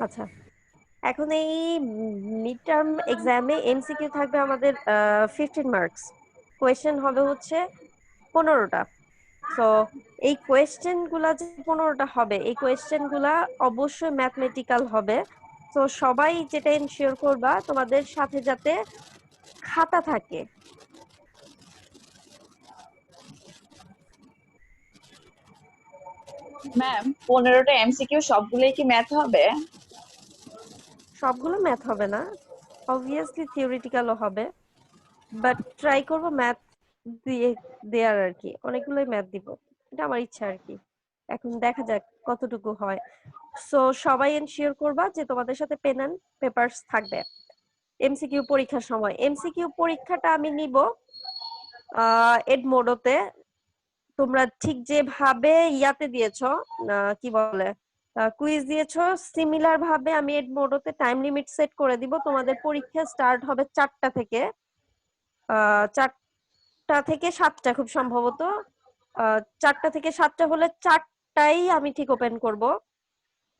আচ্ছা, এখন এই মিড টার্ম এক্সামে এমসিকিউ থাকবে আমাদের 15 মার্কস। কোয়েশ্চেন হবে হচ্ছে 15টা। সো এই কোয়েশ্চেন গুলা যে 15টা হবে, এই কোয়েশ্চেন গুলা অবশ্যই ম্যাথমেটিক্যাল হবে। তো সবাই যেটা এনশিওর করবা তোমাদের সাথে যাতে খাতা থাকে। ম্যাম, 15টা এমসিকিউ সবগুলোই কি ম্যাথ হবে? সবগুলো ম্যাথ হবে না, অবভিয়াসলি থিওরিটিক্যালও হবে, বাট ট্রাই করবো ম্যাথ দিয়ে দেয়ার আর কি। অনেকগুলোই ম্যাথ দিব, এটা আমার ইচ্ছা আর কি। এখন দেখা যাক কতটুকু হয়। সো সবাই এনশিওর করবা যে তোমাদের সাথে পেন এন্ড পেপারস থাকবে এমসিকিউ পরীক্ষার সময়। এমসিকিউ পরীক্ষাটা আমি নিব এডমোডোতে। তোমরা ঠিক যেভাবে ইয়াতে দিয়েছো, কি বলে, কুইজ দিয়েছো, সিমিলার ভাবে আমি এডমোডোতে টাইম লিমিট সেট করে দিব। তোমাদের পরীক্ষা স্টার্ট হবে 4টা থেকে, 4টা থেকে 7টা খুব সম্ভবত। 4টা থেকে 7টা হলে 4টাই আমি ঠিক ওপেন করব।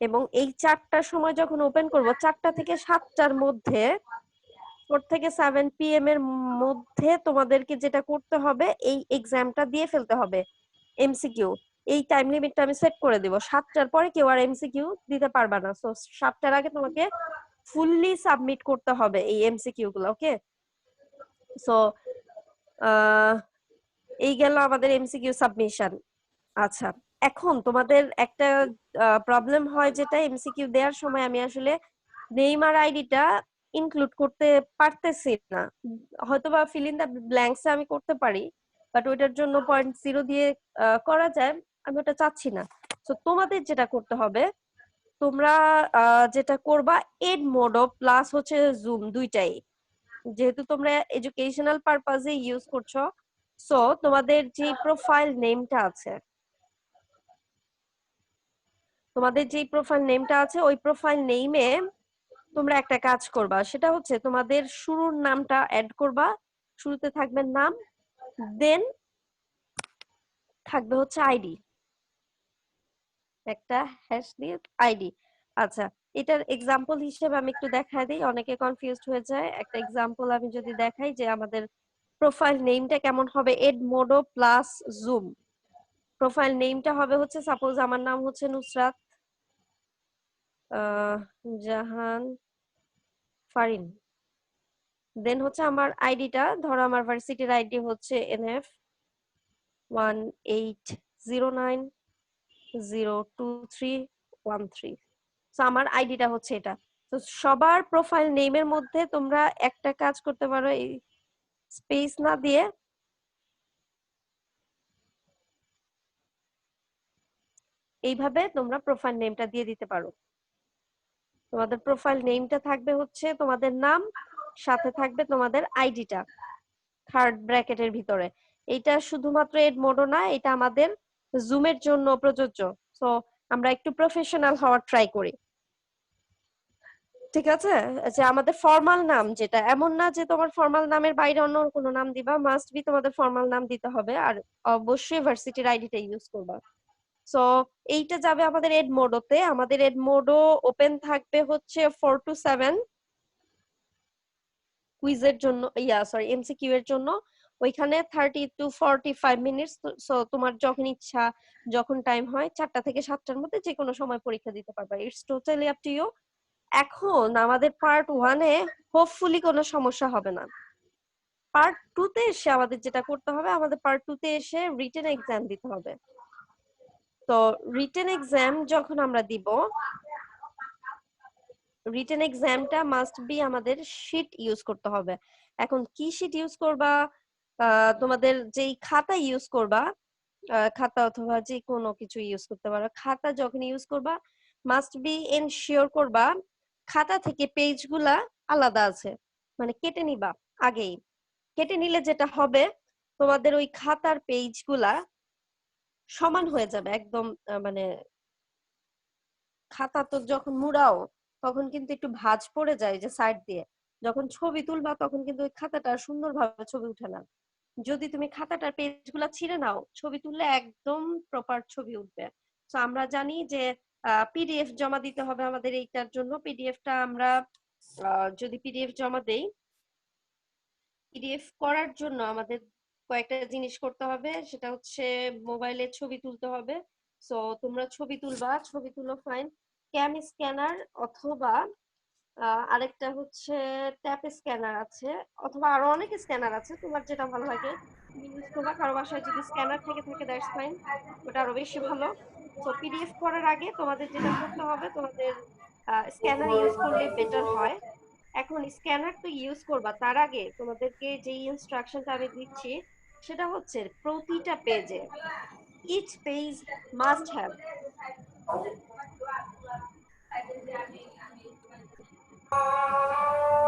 এবং এই 4টার সময় যখন ওপেন করব, 4টা থেকে 7টার মধ্যে 4 থেকে 7 PM এর মধ্যে তোমাদেরকে যেটা করতে হবে, এই এক্সামটা দিয়ে ফেলতে হবে এমসিকিউ। এই টাইম লিমিটটা আমি সেট করে দিব। 7টার পরে কেউ আর এমসিকিউ দিতে পারবা না। সো 7টার আগে তোমাকে ফুললি সাবমিট করতে হবে এই এমসিকিউ গুলো, ওকে? সো এই গেল আমাদের এমসিকিউ সাবমিশন। আচ্ছা, এখন তোমাদের একটা প্রবলেম হয়, যেটা এমসিকিউ দেওয়ার সময় আমি আসলে নেইমার আইডিটা ইনক্লুড করতে পারতেছি না। হয়তোবা ফিল ইন দ্য ব্ল্যাঙ্কস আমি করতে পারি, বাট ওইটার জন্য 0.0 দিয়ে করা যায়। আমি ওটা চাচ্ছি না। তো তোমাদের যেটা করতে হবে, তোমরা যেটা করবা, এড মোডো প্লাস হচ্ছে জুম দুইটাই, যেহেতু তোমরা এডুকেশনাল পারপাজে ইউজ করছো। সো তোমাদের যে প্রোফাইল নেমটা আছে, ওই প্রোফাইল নেইমে তোমরা একটা কাজ করবা, সেটা হচ্ছে তোমাদের শুরুর নামটা অ্যাড করবা। শুরুতে থাকবে নাম, দেন থাকবে হচ্ছে আইডি, একটা হ্যাশ দিয়ে আইডি। আচ্ছা, এটার এক্সাম্পল হিসেবে আমি একটু দেখাই দিই, অনেকে কনফিউজড হয়ে যায়। একটা এক্সাম্পল আমি যদি দেখাই যে আমাদের প্রোফাইল নেমটা কেমন হবে, এড মোডো প্লাস জুম। প্রোফাইল নেমটা হবে হচ্ছে, সাপোজ আমার নাম হচ্ছে নুসরাত আহ জাহান ফারিন। দেন হচ্ছে আমার আইডিটা, ধরো আমার ভার্সিটির আইডি হচ্ছে NF180902313। তো আমার আইডিটা হচ্ছে এটা। তো সবার প্রোফাইল নেমের মধ্যে তোমরা একটা কাজ করতে পারো, এই স্পেস না দিয়ে এইভাবে তোমরা প্রোফাইল নেমটা দিয়ে দিতে পারো। তোমাদের প্রোফাইল নেমটা থাকবে হচ্ছে তোমাদের নাম, সাথে থাকবে তোমাদের আইডিটা থার্ড ব্র্যাকেটের ভিতরে। এটা শুধুমাত্র এড মোডও না, এটা আমাদের জুমের জন্য প্রযোজ্য। সো আমরা একটু প্রফেশনাল হওয়ার ট্রাই করি, ঠিক আছে? যে আমাদের ফর্মাল নাম, যেটা এমন না যে তোমার ফর্মাল নামের বাইরে অন্য কোনো নাম দিবা, মাস্ট বি তোমাদের ফর্মাল নাম দিতে হবে। আর অবশ্যই ভার্সিটির আইডিটা ইউজ করবা। সো এইটা যাবে আমাদের এড মোডোতে। আমাদের এড মোডও ওপেন থাকবে হচ্ছে 4 to 7 কুইজের জন্য, সরি এমসিকিউ এর জন্য। ওইখানে 30 to 45 মিনিটস। সো তোমার যখন ইচ্ছা, যখন টাইম হয়, 4টা থেকে 7টার মধ্যে যে কোনো সময় পরীক্ষা দিতে পারবা। It's totally up to you. এখন আমাদের পার্ট 1-এ হোপফুলি কোনো সমস্যা হবে না। পার্ট 2-তে এসে আমাদের যেটা করতে হবে, আমাদের পার্ট 2-তে এসে রিটেন এক্সাম দিতে হবে। তো রিটেন এক্সাম যখন আমরা দিব, রিটেন এক্সামটা মাস্ট বি আমাদের শিট ইউজ করতে হবে। এখন কি শিট ইউজ করবা, তোমাদের যেই খাতা ইউজ করবা, খাতা অথবা যে কোনো কিছু ইউজ করতে পারো। খাতা যখন ইউজ করবা, মাস্ট বি এনশিওর করবা খাতা থেকে পেজ গুলা আলাদা আছে, মানে কেটে নিবা আগেই। কেটে নিলে যেটা হবে, তোমাদের ওই খাতার পেজ গুলা সমান হয়ে যাবে একদম। মানে খাতা তো যখন মুড়াও, তখন কিন্তু একটু ভাঁজ পড়ে যায় যে সাইড দিয়ে। যখন ছবি তুলবা তখন কিন্তু ওই খাতাটা সুন্দরভাবে ছবি উঠে না। যদি তুমি খাতাটার পেজ গুলা ছিঁড়ে নাও, ছবি তুললে একদম প্রপার ছবি উঠবে। তো আমরা জানি যে পিডিএফ জমা দিতে হবে আমাদের এইটার জন্য। পিডিএফটা আমরা যদি পিডিএফ জমা দেই, পিডিএফ করার জন্য আমাদের কয়েকটা জিনিস করতে হবে। সেটা হচ্ছে মোবাইলে ছবি তুলতে হবে। সো তোমরা ছবি তুলবা, ছবি তুলো ফাইন। ক্যাম স্ক্যানার অথবা আরেকটা হচ্ছে ট্যাপ স্ক্যানার আছে, অথবা আরো অনেক স্ক্যানার আছে, তোমার যেটা ভালো লাগে তুমি ইউজ করবা। কারো বাসায় যদি স্ক্যানার থেকে থাকে দ্যাটস ফাইন, ওটা আরো বেশি ভালো। সো পিডিএফ করার আগে তোমাদের যেটা করতে হবে, তোমাদের স্ক্যানার ইউজ করলে বেটার হয়। এখন স্ক্যানার তো ইউজ করবা, তার আগে তোমাদেরকে যে ইনস্ট্রাকশনটা আমি দিচ্ছি সেটা হচ্ছে প্রতিটা পেজে each page must have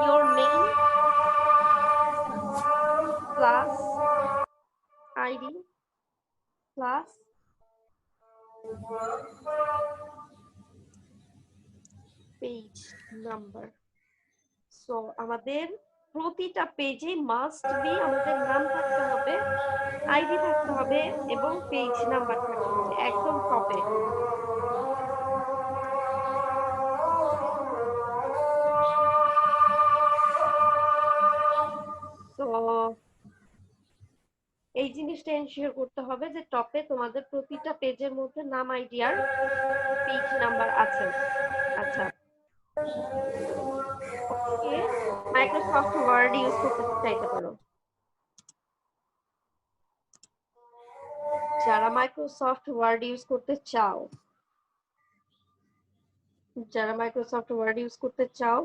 your name plus ID plus page number. So আমাদের প্রতিটা পেজে মাস্ট বি আমাদের নাম থাকতে হবে, আইডি থাকতে হবে এবং পেজ নাম্বার থাকতে হবে একদম টপে। তো এই জিনিসটা এনশিওর করতে হবে যে টপে তোমাদের প্রতিটা পেজের মধ্যে নাম, আইডি আর পেজ নাম্বার আছে। আচ্ছা, ওকে, মাইক্রোসফট ওয়ার্ড ইউজ করতে চাইতে পারো। যারা মাইক্রোসফট ওয়ার্ড ইউজ করতে চাও, যারা মাইক্রোসফট ওয়ার্ড ইউজ করতে চাও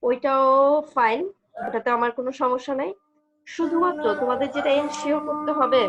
ওইটাও ফাইন, ওটাতে আমার কোনো সমস্যা নাই। শুধুমাত্র তোমাদের যেটা এনশিওর করতে হবে,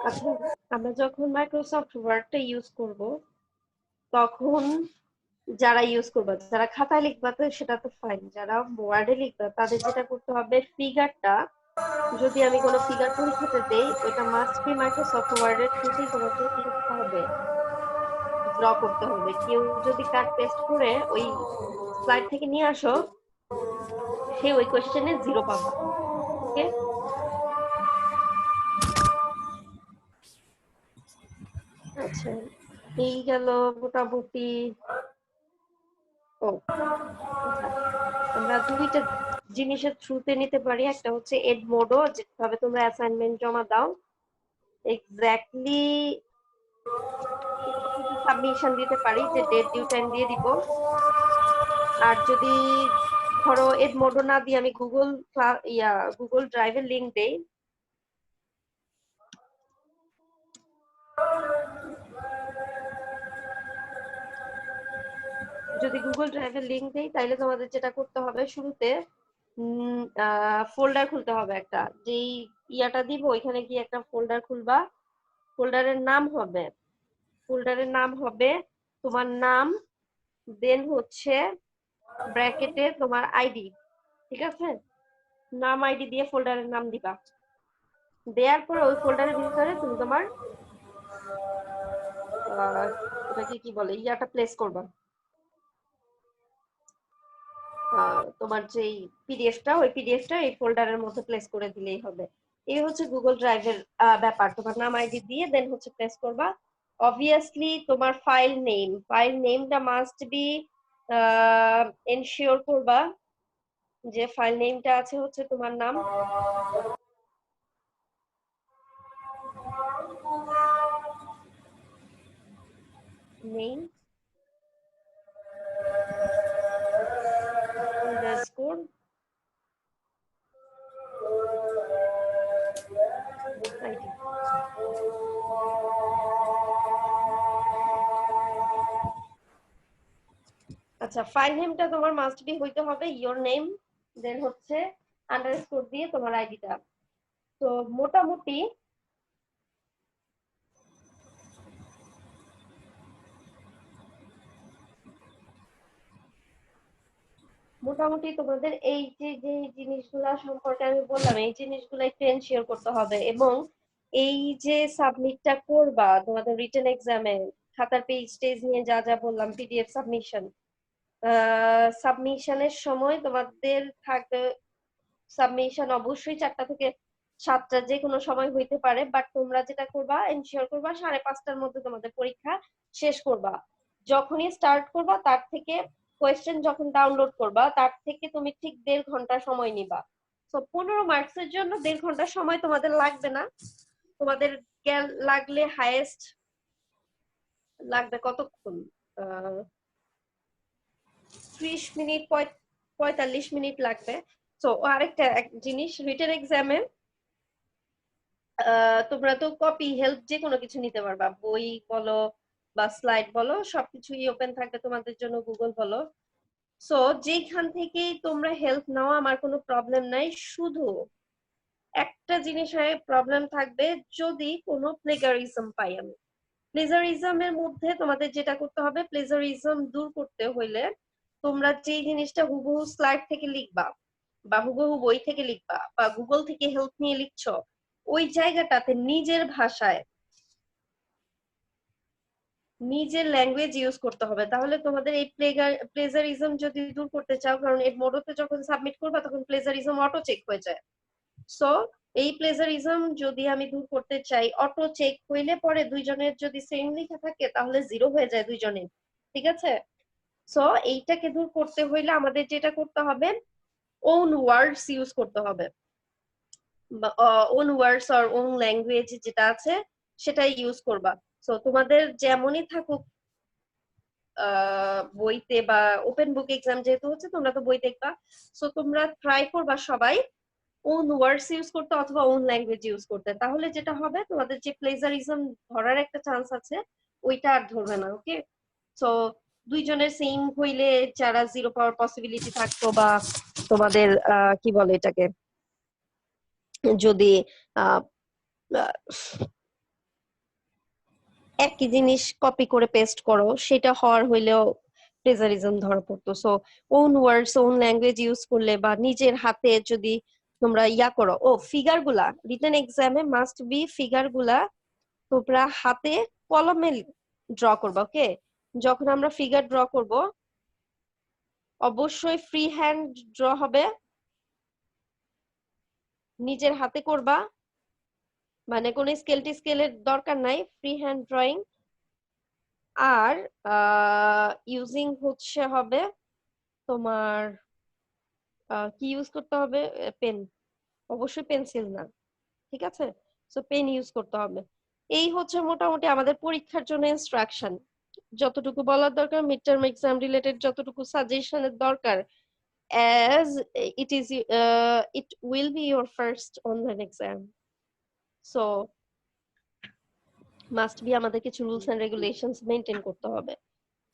আচ্ছা, আমরা যখন মাইক্রোসফট ওয়ার্ডটা ইউজ করব তখন যারা ইউজ করবে, যারা খাতায় লিখবা তো সেটা তো ফাইন, যারা ওয়ার্ডে লিখবা তাদের যেটা করতে হবে, ফিগারটা যদি আমি কোনো ফিগার পরীক্ষাতে দেই ওইটা মাস্ট বি মাইক্রোসফট ওয়ার্ডের থ্রুতেই তোমাকে লিখতে হবে, ড্র করতে হবে। কেউ যদি কাট পেস্ট করে ওই স্লাইড থেকে নিয়ে আসো, সে ওই কোশ্চেনে 0 পাবা। ওকে, আচ্ছা, এই গেল মোটামুটি। ও আচ্ছা, আমরা দুইটা জিনিসের থ্রুতে নিতে পারি। একটা হচ্ছে এডমোডো, যেভাবে তোমরা অ্যাসাইনমেন্ট জমা দাও এক্স্যাক্টলি সাবমিশন দিতে পারি, যে ডেট ডিউ টাইম দিয়ে দিব। আর যদি ধরো এডমোডো না দিয়ে আমি গুগল ড্রাইভের লিংক দেই, যদি গুগল ড্রাইভের লিংক দেই তাহলে তোমাদের যেটা করতে হবে, শুরুতে ফোল্ডার খুলতে হবে একটা, যেই ইয়াটা দিব ওইখানে গিয়ে একটা ফোল্ডার খুলবা। ফোল্ডারের নাম হবে, ফোল্ডারের নাম হবে তোমার নাম, দেন হচ্ছে ব্র্যাকেটে তোমার আইডি। ঠিক আছে, নাম আইডি দিয়ে ফোল্ডারের নাম দিবা। দেওয়ার পর ওই ফোল্ডারের ভিতরে তুমি তোমার ওটাকে কি বলে, ইয়াটা প্লেস করবা, তোমার যেই পিডিএফটা, ওই পিডিএফটা এই ফোল্ডারের মধ্যে প্লেস করে দিলেই হবে। এই হচ্ছে গুগল ড্রাইভের ব্যাপার। তোমার নাম আইডি দিয়ে দেন হচ্ছে প্লেস করবা। অবভিয়াসলি তোমার ফাইল নেমটা মাস্ট বি এনশিওর করবা যে ফাইল নেমটা আছে হচ্ছে তোমার নাম, নেম আন্ডারস্কোর আইডি। আচ্ছা, ফাইল নেমটা তোমার মাস্ট বি হইতে হবে ইওর নেম, দেন হচ্ছে আন্ডারস্কোর দিয়ে তোমার আইডিটা। তো মোটামুটি তোমাদের এই যে যে জিনিসগুলা সম্পর্কে আমি বললাম, এই জিনিসগুলো একটু এনশিওর করতে হবে। এবং এই যে সাবমিটটা করবা তোমাদের রিটেন এক্সামে, খাতার পেজ টেজ নিয়ে যা যা বললাম, পিডিএফ সাবমিশন, সাবমিশনের সময় তোমাদের থাকবে, সাবমিশন অবশ্যই 4টা থেকে 7টা যে কোনো সময় হইতে পারে, বাট তোমরা যেটা করবা এনশিওর করবা 5:30টার মধ্যে তোমাদের পরীক্ষা শেষ করবা। যখনই স্টার্ট করবা তার থেকে, কোয়েশ্চেন যখন ডাউনলোড করবা তার থেকে তুমি ঠিক 1.5 ঘন্টা সময় নিবা। তো 15 মার্কসের জন্য 1.5 ঘন্টা সময় তোমাদের লাগবে না। তোমাদের লাগলে হাইয়েস্ট লাগবে কতক্ষণ, 30 মিনিট 45 মিনিট লাগবে। তো আরেকটা জিনিস, রিটেন এক্সামে তোমরা তো কপি হেল্প যে কোনো কিছু নিতে পারবা, বই বলো বা স্লাইড বলো, সবকিছুই ওপেন থাকবে তোমাদের জন্য, গুগল বলো। সো যেখান থেকেই তোমরা হেল্প নাও, আমার কোনো প্রবলেম নাই। শুধু একটা জিনিসের প্রবলেম থাকবে, যদি কোনো প্লেগারিজম পাই আমি। প্লেজারিজমের মধ্যে তোমাদের যেটা করতে হবে, প্লেজারিজম দূর করতে হইলে তোমরা যে জিনিসটা হুবহু স্লাইড থেকে লিখবা বা হুবহু বই থেকে লিখবা বা গুগল থেকে হেল্প নিয়ে লিখছো, ওই জায়গাটাতে নিজের ভাষায় নিজের ল্যাঙ্গুয়েজ ইউজ করতে হবে। তাহলে তোমাদের এই প্লেজারিজম যদি দূর করতে চাও, কারণ এর মোডতে যখন সাবমিট করবা তখন প্লেজারিজম অটো চেক হয়ে যায়। সো এই প্লেজারিজম যদি আমি দূর করতে চাই, অটো চেক হইলে পরে দুইজনের যদি সেম লেখা থাকে তাহলে 0 হয়ে যায় দুইজনের, ঠিক আছে? সো এইটাকে দূর করতে হইলে আমাদের যেটা করতে হবে, ওন ওয়ার্ডস ইউজ করতে হবে। Own words R on language যেটা আছে সেটাই ইউজ করবা। সো তোমাদের যেমনই থাকুক বইতে বা ওপেন বুক এক্সাম যেহেতু হচ্ছে, তোমরা তো বই দেখবা, সো তোমরা ট্রাই করবা সবাই ওন ওয়ার্ডস ইউজ করতে অথবা ওন ল্যাঙ্গুয়েজ ইউজ করতে। তাহলে যেটা হবে, তোমাদের যে প্লেজারিজম ধরার একটা চান্স আছে ওইটা আর ধরবে না। ওকে, সো দুইজনের সেম হইলে যারা 0 পাওয়ার পসিবিলিটি থাকতো, বা তোমাদের কি বলে এটাকে, যদি আহ একই জিনিস কপি করে পেস্ট করো, সেটা হওয়ার হইলেও প্লেজারিজম ধরা পড়তো। So own words on language use করলে বা নিজের হাতে যদি তোমরা ইয়া করো, ফিগার গুলা রিটেন এক্সামে মাস্ট বি, ফিগার গুলা তোমরা হাতে কলমে ড্র করবা। ওকে, যখন আমরা ফিগার ড্র করব অবশ্যই ফ্রি হ্যান্ড ড্র হবে, নিজের হাতে করবা, মানে কোনো স্কেলের দরকার নাই, free hand drawing. Are using হচ্ছে হবে তোমার কি ইউজ করতে হবে, পেন, অবশ্যই পেন্সিল না, ঠিক আছে? সো পেন ইউজ করতে হবে। এই হচ্ছে মোটামুটি আমাদের পরীক্ষার জন্য ইনস্ট্রাকশন। যতটুকু বলার দরকার, মিড টার্ম এক্সাম রিলেটেড যতটুকু সাজেশনের দরকার, as it will be your first online exam, so must be আমাদের কিছু রুলস এন্ড রেগুলেশনস মেইনটেইন করতে হবে।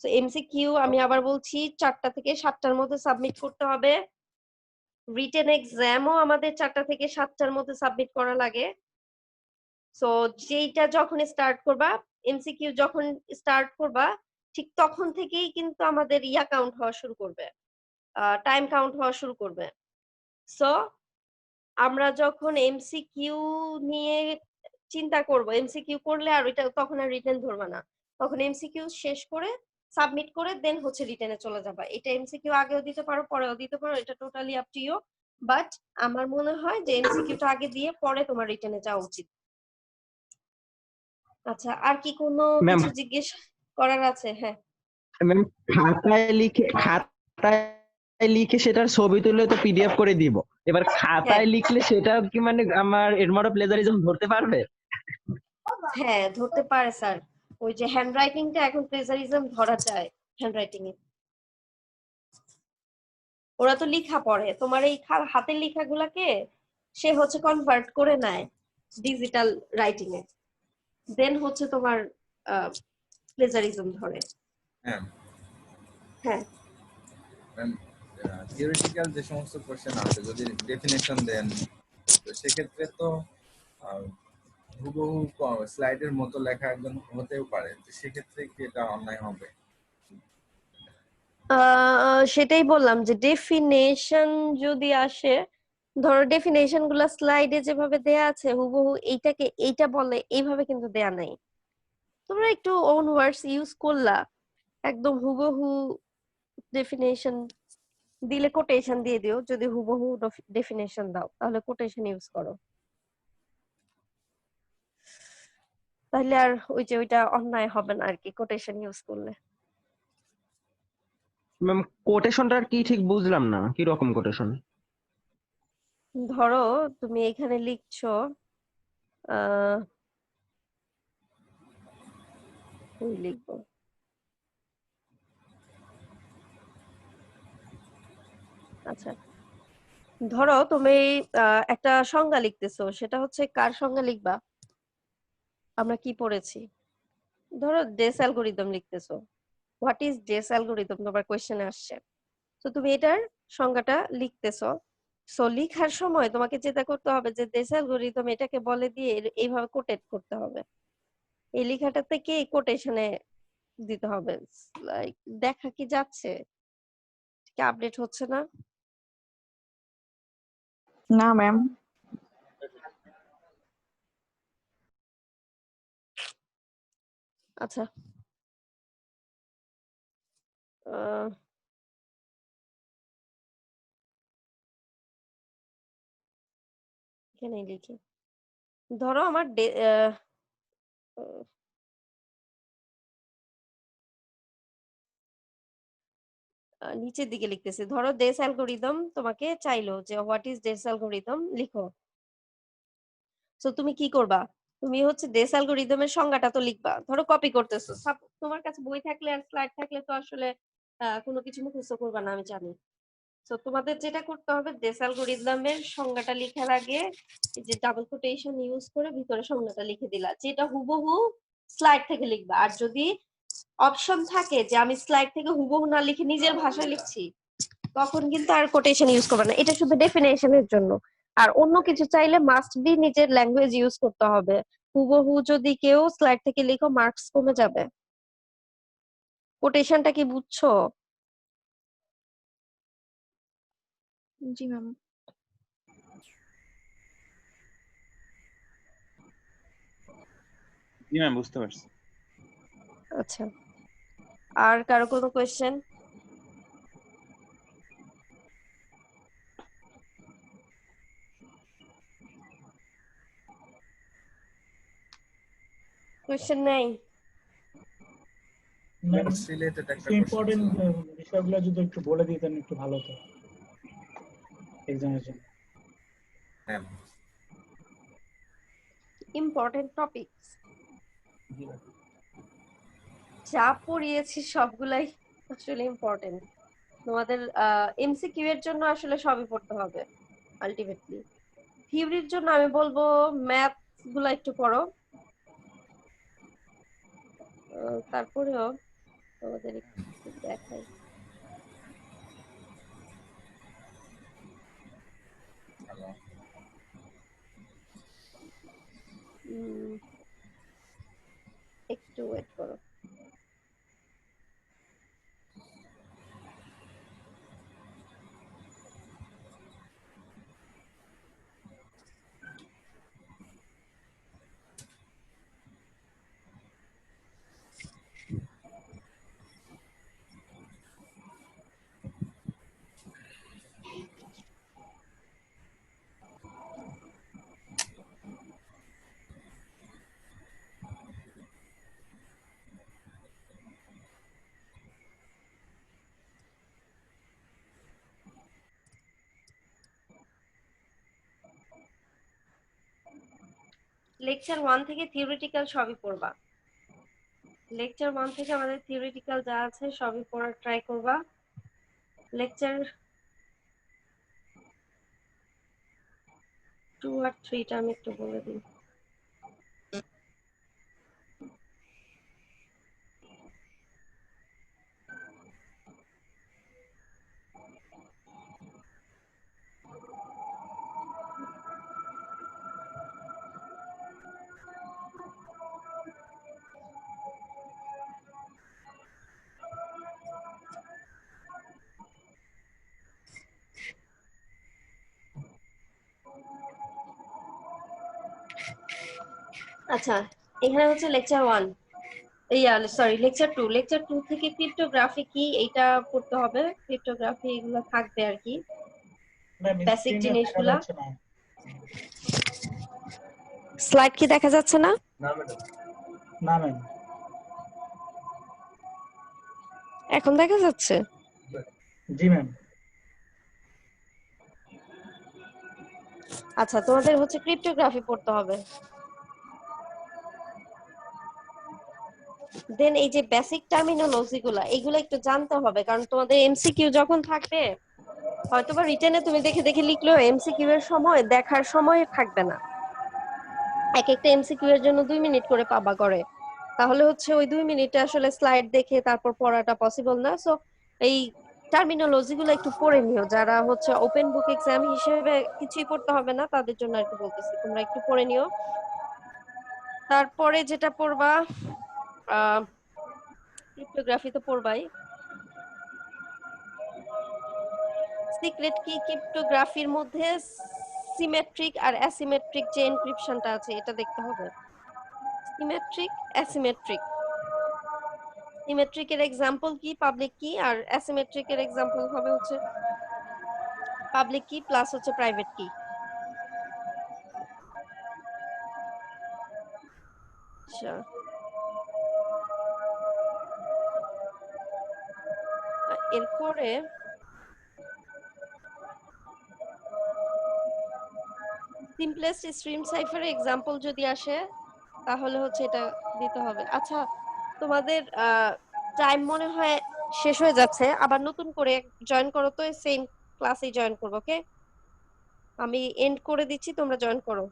সো এমসিকিউ আমি আবার বলছি 4টা থেকে 7টার মধ্যে সাবমিট করতে হবে। রিটেন এক্সামও আমাদের 4টা থেকে 7টার মধ্যে সাবমিট করা লাগে। সো যেইটা যখন স্টার্ট করবা, এমসিকিউ যখন স্টার্ট করবা, ঠিক তখন থেকেই কিন্তু আমাদের ইয়া কাউন্ট হওয়া শুরু করবে, টাইম কাউন্ট হওয়া শুরু করবে। সো আমরা যখন এমসিকিউ নিয়ে চিন্তা করব, এমসিকিউ করলে আর ওইটা তখন আর রিটেন ধরবা না, তখন এমসিকিউ শেষ করে সাবমিট করে দেন হচ্ছে রিটেনে চলে যাবা। এটা এমসিকিউ আগেও দিতে পারো পরেও দিতে পারো, এটা totally up to you, but আমার মনে হয় যে এমসিকিউটা আগে দিয়ে পরে তোমার রিটেনে যাওয়া উচিত। আচ্ছা, আর কি কোনো ম্যাম, কিছু জিজ্ঞেস করার আছে? হ্যাঁ ম্যাম, খাতায় লিখে সেটার ছবি তুলে তো পিডিএফ করে দিব। এবার হ্যাঁ খাতায় লিখলে সেটা কি মানে আমার এর মতো প্লেজারিজম ধরতে পারবে? হ্যাঁ ধরতে পারে স্যার। ওই যে হ্যান্ড রাইটিংটা এখন প্লেজারিজম ধরা যায় হ্যান্ড রাইটিং এ। ওরা তো লেখা পড়ে, তোমার এই হাতের লেখাগুলাকে সে হচ্ছে কনভার্ট করে নেয় ডিজিটাল রাইটিং এ, দেন হচ্ছে তোমার প্লেজারিজম ধরে। হ্যাঁ হ্যাঁ ম্যাম, থিওরিটিক্যাল যে সমস্ত কোশ্চেন আছে যদি ডেফিনেশন দেন, তো সেক্ষেত্রে তো আহ, হুবহু স্লাইডের মতো লেখা একজন হতেও পারে, তো সেক্ষেত্রে কি এটা অন্যায় হবে? সেটাই বললাম যে ডেফিনেশন যদি আসে, ধরো ডেফিনেশন গুলা স্লাইডে যেভাবে দেয়া আছে হুবহু এইটাকে এইটা বলে এইভাবে কিন্তু দেয়া নাই। তোমরা একটু ওন ওয়ার্ডস ইউজ করলা, একদম হুবহু ডেফিনেশন দিলে কোটেশন দিয়ে দিও, যদি হুবহু ডেফিনেশন দাও তাহলে কোটেশন ইউজ করো, তাহলে আর ওই যে ওইটা অন্যায় হবে না আর কি কোটেশন ইউজ করলে। ম্যাম কোটেশনটা কি ঠিক বুঝলাম না, কি রকম কোটেশন? ধরো তুমি এখানে লিখছো আহ কি লিখবো, আচ্ছা ধরো তুমি একটা সংজ্ঞা লিখতেছো, সেটা হচ্ছে কার সংজ্ঞা লিখবা, আমরা কি পড়েছি, ধরো ডেস অ্যালগরিদম লিখতেছো, হোয়াট ইজ ডেস অ্যালগরিদম তোমার কোশ্চেনে আসছে, তো তুমি এটার সংজ্ঞাটা লিখতেছো। সো লিখার সময় তোমাকে যেটা করতে হবে যে ডেস অ্যালগরিদম এটাকে বলে দিয়ে এইভাবে কোটেট করতে হবে, এই লেখাটা থেকে কোটেশনে দিতে হবে। লাইক দেখা কি যাচ্ছে, কি আপডেট হচ্ছে না? না ম্যাম। আচ্ছা আহ, এখানেই লিখি, ধরো আমার নিচের দিকে লিখতেছি, ধরো ডেস অ্যালগরিদম তোমাকে চাইলো যে হোয়াট ইজ ডেস অ্যালগরিদম লিখো। তো তুমি কি করবা, তুমি হচ্ছে ডেস অ্যালগরিদমের সংজ্ঞাটা তো লিখবা, ধরো কপি করতেছো, তোমার কাছে বই থাকলে আর স্লাইড থাকলে তো আসলে কোনো কিছু মুখস্থ করবা না আমি জানি। তো তোমাদের যেটা করতে হবে ডেস অ্যালগরিদমের সংজ্ঞাটা লেখার আগে এই যে ডাবল কোটেশন ইউজ করে ভিতরে সংজ্ঞাটা লিখে দিলা, যেটা হুবহু স্লাইড থেকে লিখবা। আর যদি অপশন থাকে যে আমি স্লাইড থেকে হুবহু না লিখে নিজের ভাষায় লিখছি, তখন কিন্তু আর কোটেশন ইউজ করবে না, এটা শুধু ডেফিনেশনের জন্য। আর অন্য কিছু চাইলে মাস্ট বি নিজের ল্যাঙ্গুয়েজ ইউজ করতে হবে, হুবহু যদি কেউ স্লাইড থেকে লিখো মার্কস কমে যাবে। কোটেশনটা কি বুঝছো? জি ম্যাম। জি ম্যাম, বুঝতে পারছি। আচ্ছা, আর কারো কোনো কোয়েশ্চেন? কোয়েশ্চেন নেই? নোটস রিলেটেড একটা কোশ্চেন ইম্পর্টেন্ট ছিল। বিষয়গুলো যদি একটু বলে দিতেন একটু ভালো হতো এক্সামের জন্য। হ্যাঁ, ইম্পর্টেন্ট টপিকস যা পড়িয়েছি সবগুলাই আসলে ইম্পর্টেন্ট। তোমাদের এমসিকিউ এর জন্য আসলে সবই পড়তে হবে আলটিমেটলি। থিওরির জন্য আমি বলবো ম্যাথ গুলা একটু পড়ো, তারপরেও তোমাদের একটু দেখাই। ভালো। একটু ওয়েট করো। লেকচার 1 থেকে থিওরিটিক্যাল সবই পড়বা, লেকচার 1 থেকে আমাদের থিওরিটিক্যাল যা আছে সবই পড়ার ট্রাই করবা। লেকচার 2 আর 3 টা আমি একটু বলে দিই। আচ্ছা, এখানে হচ্ছে লেকচার 1, সরি লেকচার 2। লেকচার 2 থেকে ক্রিপ্টোগ্রাফি কি এইটা পড়তে হবে। ক্রিপ্টোগ্রাফি এগুলো থাকবে আর কি, ম্যাম বেসিক স্ক্রিনে দেখা জিনিসগুলা। যাচ্ছে না। স্লাইড কি দেখা যাচ্ছে না? না ম্যাম। এখন দেখা যাচ্ছে? জি ম্যাম। আচ্ছা, তোমাদের হচ্ছে ক্রিপ্টোগ্রাফি পড়তে হবে। দেন এই যে বেসিক টার্মিনোলজি গুলা, এগুলো একটু জানতে হবে, কারণ তোমাদের এমসিকিউ যখন থাকবে, হয়তোবা রিটেনে তুমি দেখে দেখে লিখলেও এমসিকিউ এর সময় দেখার সময় থাকবে না। এক একটা এমসিকিউ এর জন্য 2 মিনিট করে পাবা করে, তাহলে হচ্ছে ওই 2 মিনিটে আসলে স্লাইড দেখে তারপর পড়াটা পসিবল না। সো এই টার্মিনোলজি গুলো একটু পড়ে নিও, যারা হচ্ছে ওপেন বুক এক্সাম হিসেবে কিছুই পড়তে হবে না তাদের জন্য আর কি বলতেছি, তোমরা একটু পড়ে নিও। তারপরে যেটা পড়বা, ক্রিপ্টোগ্রাফি তো পড়বাই। সিক্রেট কি ক্রিপ্টোগ্রাফির মধ্যে সিমেট্রিক আর অ্যাসিমেট্রিক যে এনক্রিপশনটা আছে এটা দেখতে হবে। Symmetric, asymmetric. সিমেট্রিক এর এক্সাম্পল কি? পাবলিক কি। আর অ্যাসিমেট্রিক এর এক্সাম্পল হবে হচ্ছে পাবলিক কি প্লাস হচ্ছে প্রাইভেট কি। আচ্ছা, এরপরে সিম্পলেস্ট স্ট্রিম সাইফারের এক্সাম্পল যদি আসে তাহলে হচ্ছে এটা দিতে হবে। আচ্ছা, তোমাদের টাইম মনে হয় শেষ হয়ে যাচ্ছে, আবার নতুন করে জয়েন করো তো, সেম ক্লাসে জয়েন করবো। ওকে, আমি এন্ড করে দিচ্ছি, তোমরা জয়েন করো।